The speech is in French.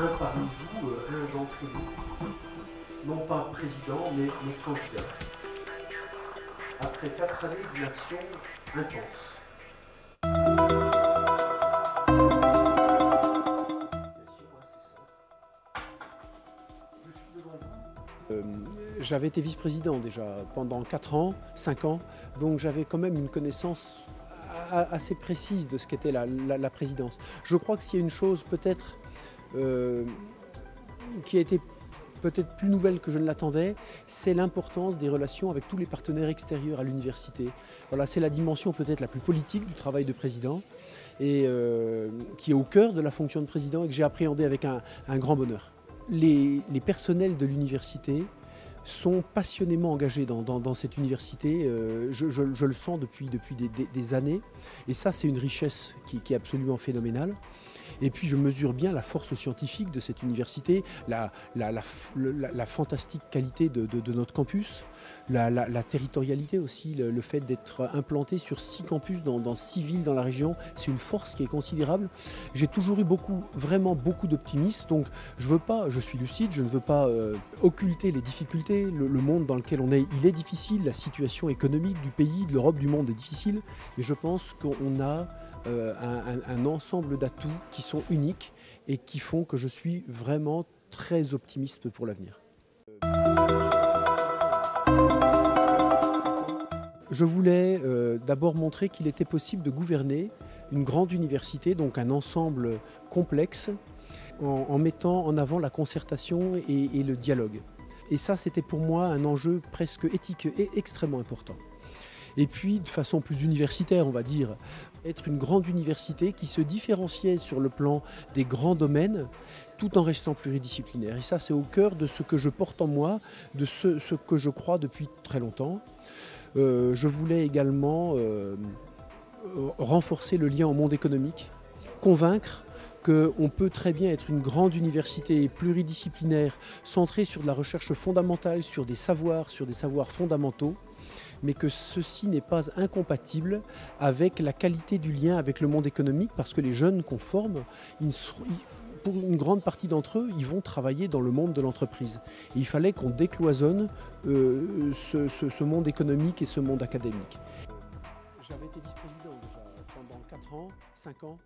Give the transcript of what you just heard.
un parmi vous, un d'entre nous, non pas président, mais candidat, après 4 années d'une action intense. J'avais été vice-président déjà pendant 4 ans, 5 ans, donc j'avais quand même une connaissance assez précise de ce qu'était la présidence. Je crois que s'il y a une chose peut-être qui a été peut-être plus nouvelle que je ne l'attendais, c'est l'importance des relations avec tous les partenaires extérieurs à l'université. Voilà, c'est la dimension peut-être la plus politique du travail de président et qui est au cœur de la fonction de président et que j'ai appréhendé avec un grand bonheur. Les personnels de l'université sont passionnément engagés dans cette université. Je le sens depuis des années. Et ça, c'est une richesse qui est absolument phénoménale. Et puis je mesure bien la force scientifique de cette université, la fantastique qualité de notre campus, la territorialité aussi, le fait d'être implanté sur 6 campus dans 6 villes dans la région, c'est une force qui est considérable. J'ai toujours eu vraiment beaucoup d'optimisme, donc je suis lucide, je ne veux pas occulter les difficultés. Le monde dans lequel on est, il est difficile, la situation économique du pays, de l'Europe, du monde est difficile, mais je pense qu'on a un ensemble d'atouts qui sont uniques et qui font que je suis vraiment très optimiste pour l'avenir. Je voulais d'abord montrer qu'il était possible de gouverner une grande université, donc un ensemble complexe, en mettant en avant la concertation et le dialogue. Et ça, c'était pour moi un enjeu presque éthique et extrêmement important. Et puis, de façon plus universitaire, on va dire, être une grande université qui se différenciait sur le plan des grands domaines, tout en restant pluridisciplinaire. Et ça, c'est au cœur de ce que je porte en moi, de ce que je crois depuis très longtemps. Je voulais également renforcer le lien au monde économique, convaincre qu'on peut très bien être une grande université pluridisciplinaire, centrée sur de la recherche fondamentale, sur des savoirs fondamentaux, mais que ceci n'est pas incompatible avec la qualité du lien avec le monde économique, parce que les jeunes qu'on forme, pour une grande partie d'entre eux, ils vont travailler dans le monde de l'entreprise. Et il fallait qu'on décloisonne ce monde économique et ce monde académique. J'avais été vice-président déjà pendant 4 ans, 5 ans.